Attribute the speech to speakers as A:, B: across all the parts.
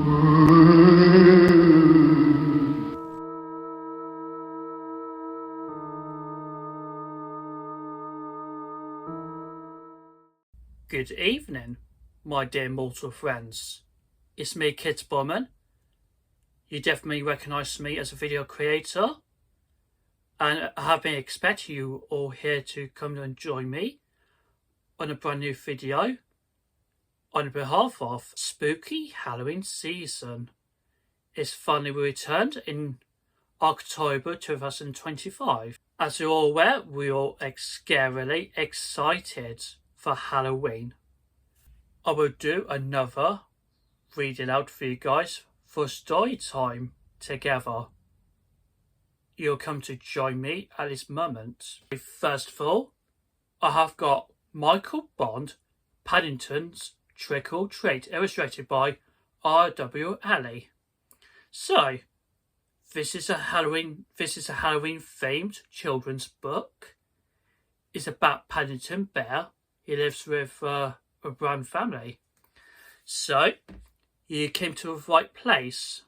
A: Good evening, my dear mortal friends. It's me, Kit Bowman. You definitely recognise me as a video creator, and I have been expecting you all here to come and join me on a brand new video on behalf of Spooky Halloween season. It's finally returned in October 2025. As you're all aware, we're all scarily excited for Halloween. I will do another reading out for you guys for story time together. You'll come to join me at this moment. First of all, I have got Micheal Bond, Paddington's Trick or Treat, illustrated by R.W Alley. So, this is a Halloween themed children's book. It's about Paddington Bear. He lives with a brown family. So, you came to the right place,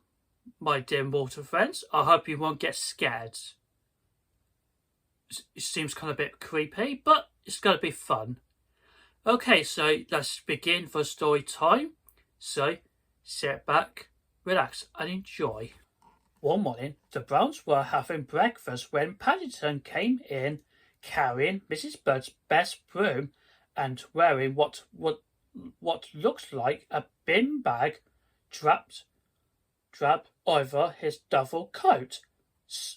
A: my dear mortal friends. I hope you won't get scared. It seems kind of a bit creepy, but it's going to be fun. Okay, so let's begin for story time. So, sit back, relax, and enjoy. One morning, the Browns were having breakfast when Paddington came in carrying Mrs. Bird's best broom and wearing what looks like a bin bag draped over his duffel coat.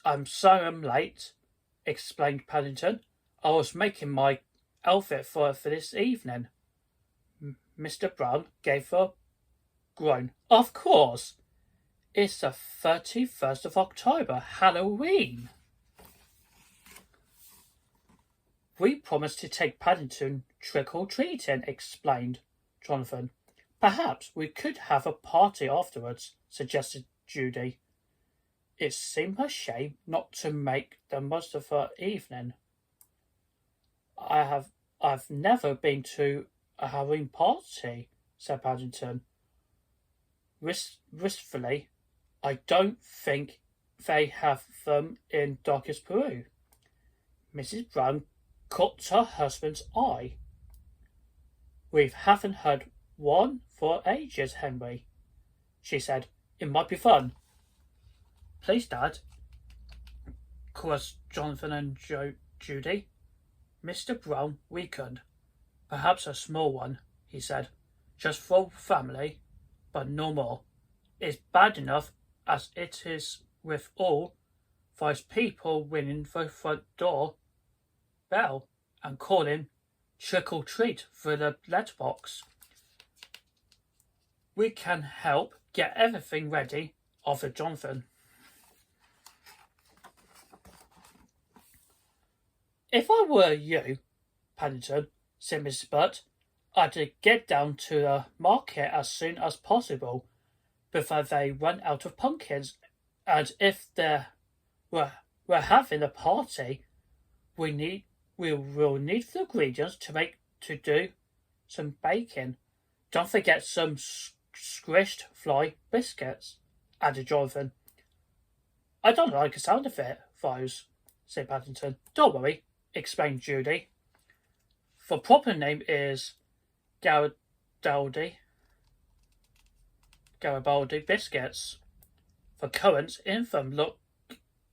A: I'm late," explained Paddington. "I was making my outfit for this evening." Mr. Brown gave a groan. "Of course, it's the 31st of October, Halloween." "We promised to take Paddington trick-or-treating," explained Jonathan. "Perhaps we could have a party afterwards," suggested Judy. It seemed a shame not to make the most of her evening. I've never been to a Halloween party," said Paddington. Wistfully, "I don't think they have them in darkest Peru." Mrs. Brown caught her husband's eye. "We haven't had one for ages, Henry," she said. "It might be fun." "Please, Dad," chorused Jonathan and Judy. Mr. Brown weakened. "Perhaps a small one," he said. "Just for family, but no more. It's bad enough as it is with all those people ringing the front door bell and calling trick or treat through the letterbox. We can help get everything ready," offered Jonathan. "If I were you, Paddington," said Mrs. Butt, "I'd get down to the market as soon as possible before they run out of pumpkins. And if we're having a party, we'll need the ingredients to do some baking. Don't forget some squished fly biscuits," added Jonathan. "I don't like the sound of it, those," said Paddington. "Don't worry," explained Judy. "The proper name is Garibaldi biscuits. The currants in them look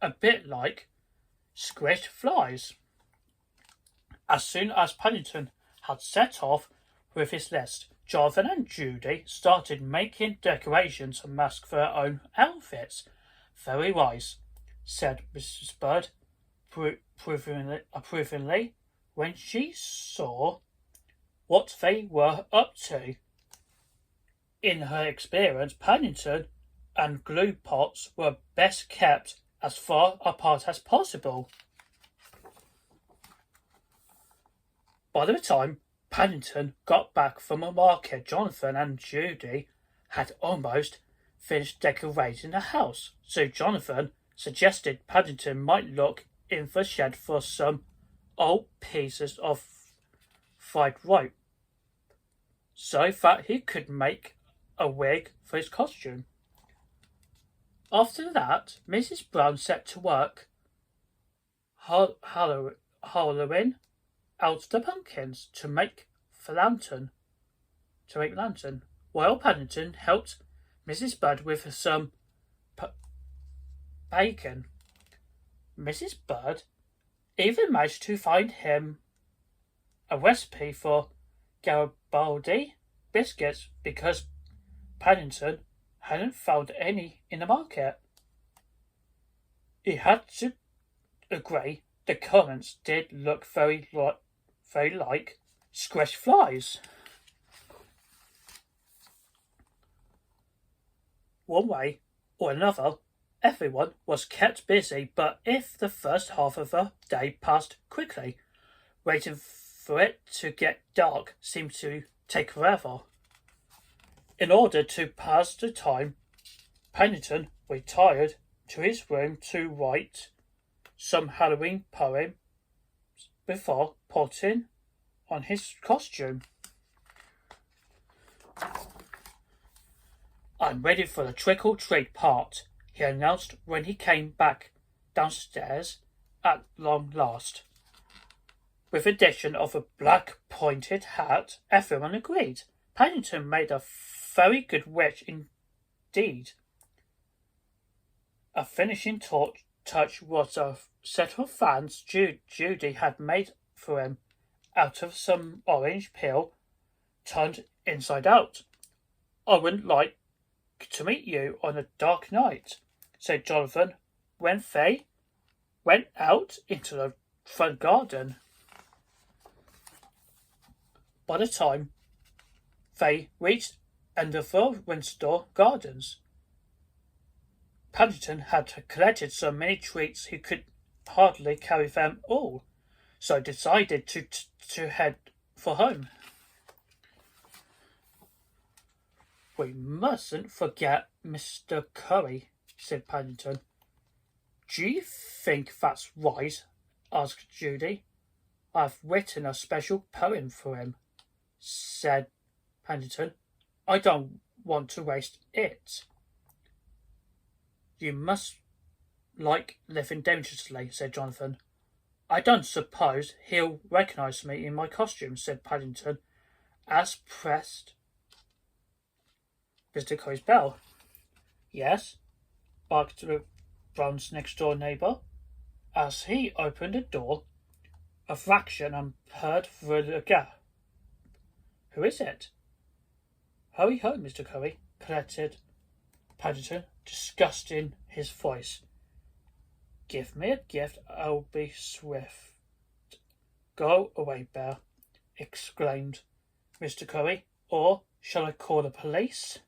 A: a bit like squished flies." As soon as Paddington had set off with his list, Jonathan and Judy started making decorations to mask their own outfits. "Very wise," said Mrs. Bird approvingly when she saw what they were up to. In her experience, Paddington and glue pots were best kept as far apart as possible. By the time Paddington got back from the market, Jonathan and Judy had almost finished decorating the house, so Jonathan suggested Paddington might look in the shed for some old pieces of fried rope so that he could make a wig for his costume. After that, Mrs. Brown set to work hollowing out the pumpkins to make lantern, while Paddington helped Mrs. Bird with some bacon. Mrs. Bird even managed to find him a recipe for Garibaldi biscuits because Paddington hadn't found any in the market. He had to agree the currants did look very like squished flies. One way or another, everyone was kept busy, but if the first half of the day passed quickly, waiting for it to get dark seemed to take forever. In order to pass the time, Paddington retired to his room to write some Halloween poems before putting on his costume. "I'm ready for the trick-or-treat part," he announced when he came back downstairs at long last. With the addition of a black pointed hat, everyone agreed. Paddington made a very good witch indeed. A finishing touch was a set of fans Judy had made for him out of some orange peel turned inside out. "I wouldn't like to meet you on a dark night," said Jonathan when they went out into the front garden. By the time they reached Enderville Windsor Gardens, Paddington had collected so many treats he could hardly carry them all, so decided to head for home. "We mustn't forget Mr. Curry," said Paddington. "Do you think that's right?" asked Judy. "I've written a special poem for him," said Paddington. "I don't want to waste it." "You must like living dangerously," said Jonathan. "I don't suppose he'll recognise me in my costume," said Paddington, as pressed Mr. Curry's bell. "Yes," barked the Brown's next-door neighbour, as he opened the door a fraction and peered through the gap. "Who is it?" "Hurry home, Mr. Curry," collected Paddington, disgust in his voice. "Give me a gift, I'll be swift." "Go away, Bear," exclaimed Mr. Curry, "or shall I call the police?"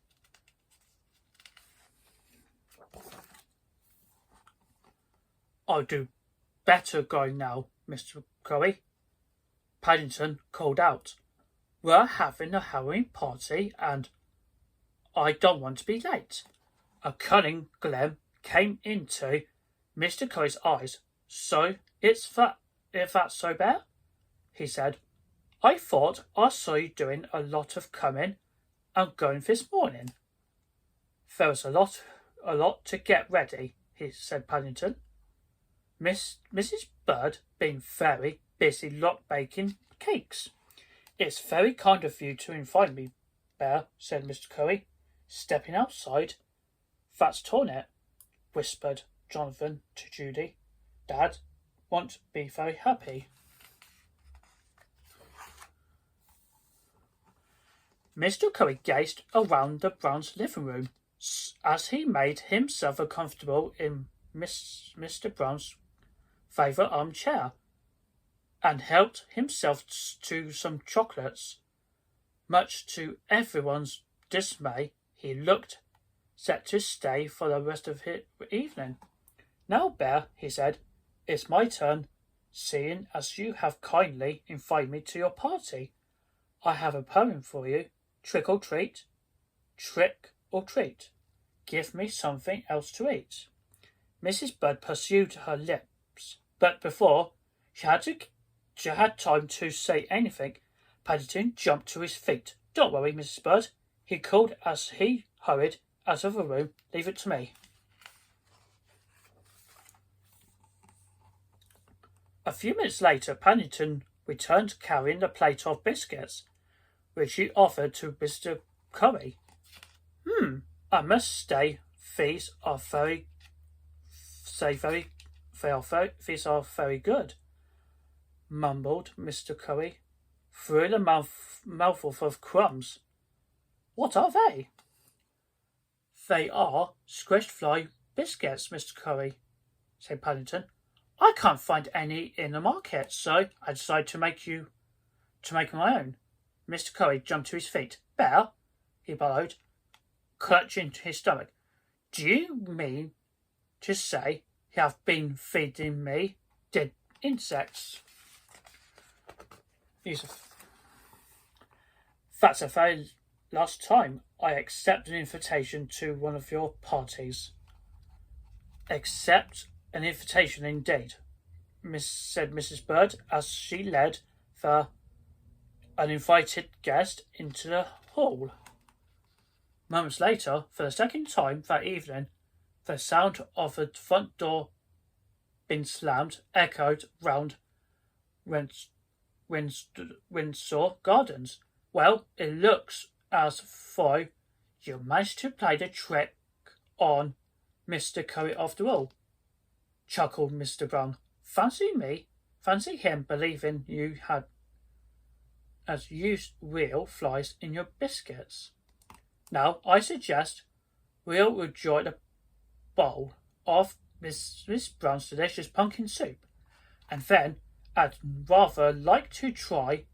A: "I'll do better going now, Mr. Curry," Paddington called out. "We're having a Halloween party and I don't want to be late." A cunning gleam came into Mr. Curry's eyes. "So if that's so, Bear," he said, "I thought I saw you doing a lot of coming and going this morning." "There was a lot to get ready," said Paddington. Mrs. Bird being very busy baking cakes." "It's very kind of you to invite me, Bear," said Mr. Curry, stepping outside. "That's torn it," whispered Jonathan to Judy. "Dad won't be very happy." Mr. Curry gazed around the Browns' living room as he made himself comfortable in Mr. Brown's favourite armchair and helped himself to some chocolates. Much to everyone's dismay, he looked set to stay for the rest of the evening. "Now, Bear," he said, "it's my turn, seeing as you have kindly invited me to your party. I have a poem for you. Trick or treat. Trick or treat. Give me something else to eat." Mrs. Bird pursued her lips, but before she had time to say anything, Paddington jumped to his feet. "Don't worry, Mrs. Bird," he called as he hurried out of the room. "Leave it to me." A few minutes later, Paddington returned carrying a plate of biscuits, which he offered to Mr. Curry. I must say, these are very good," mumbled Mr. Curry through a mouthful of crumbs. "What are they?" "They are squished fly biscuits, Mr. Curry," said Paddington. "I can't find any in the market, so I decided to make my own." Mr. Curry jumped to his feet. "Bear," he bellowed, clutching his stomach, "do you mean to say you have been feeding me dead insects?" "That's the very last time I accept an invitation to one of your parties." "Accept an invitation, indeed," said Mrs. Bird, as she led the uninvited guest into the hall. Moments later, for the second time that evening, the sound of the front door being slammed echoed round Windsor Gardens. "Well, it looks as though you managed to play the trick on Mr. Curry after all," chuckled Mr. Brown. Fancy him believing you had used real flies in your biscuits. Now, I suggest we'll enjoy the bowl of Miss Brown's delicious pumpkin soup, and then I'd rather like to try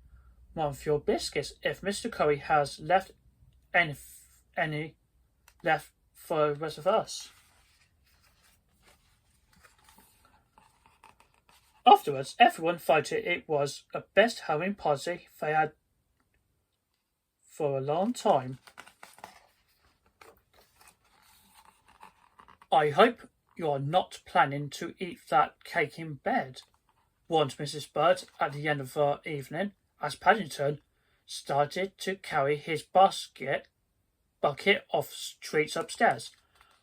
A: one of your biscuits if Mr. Curry has left any left for the rest of us." Afterwards, everyone felt it was the best Halloween party they had for a long time. "I hope you are not planning to eat that cake in bed," warned Mrs. Bird at the end of the evening, as Paddington started to carry his bucket of treats upstairs.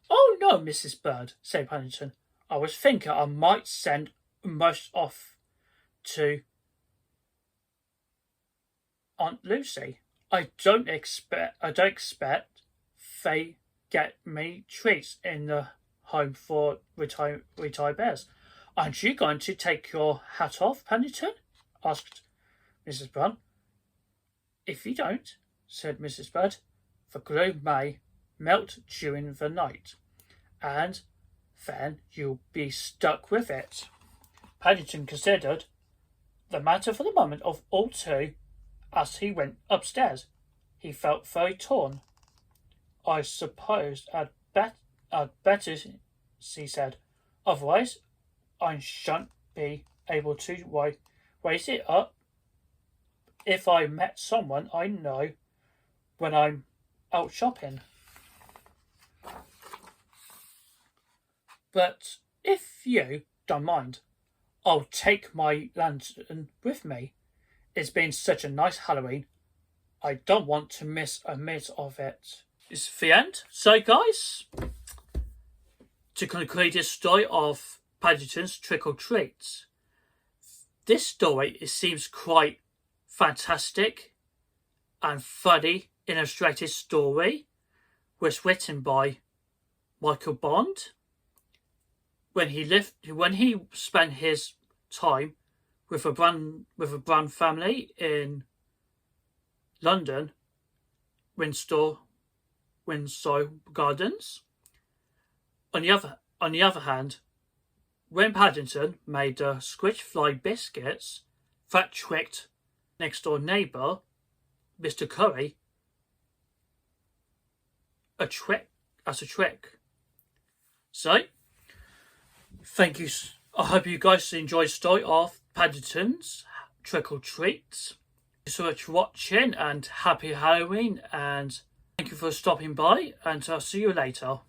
A: "Oh, no, Mrs. Bird," said Paddington. "I was thinking I might send most off to Aunt Lucy. I don't expect they get me treats in the home for retired bears." "Aren't you going to take your hat off, Paddington?" asked Mrs. Brown. "If you don't," said Mrs. Bird, "the glue may melt during the night, and then you'll be stuck with it." Paddington considered the matter for the moment of all two as he went upstairs. He felt very torn. "I suppose I'd better," she said. "Otherwise, I shan't be able to raise it up if I met someone I know when I'm out shopping. But if you don't mind, I'll take my lantern with me. It's been such a nice Halloween. I don't want to miss a minute of it." It's the end. So, guys, to conclude this story of Paddington's Trick or Treats, this story, it seems quite fantastic and funny illustrated story, was written by Micheal Bond. When he spent his time with a Brown family in London, Windsor Gardens. On the other hand, when Paddington made the squished fly biscuits that tricked next door neighbour, Mr. Curry, as a trick. So, thank you. I hope you guys enjoyed the story of Paddington's Trick or Treats. Thank you so much for watching, and happy Halloween, and thank you for stopping by, and I'll see you later.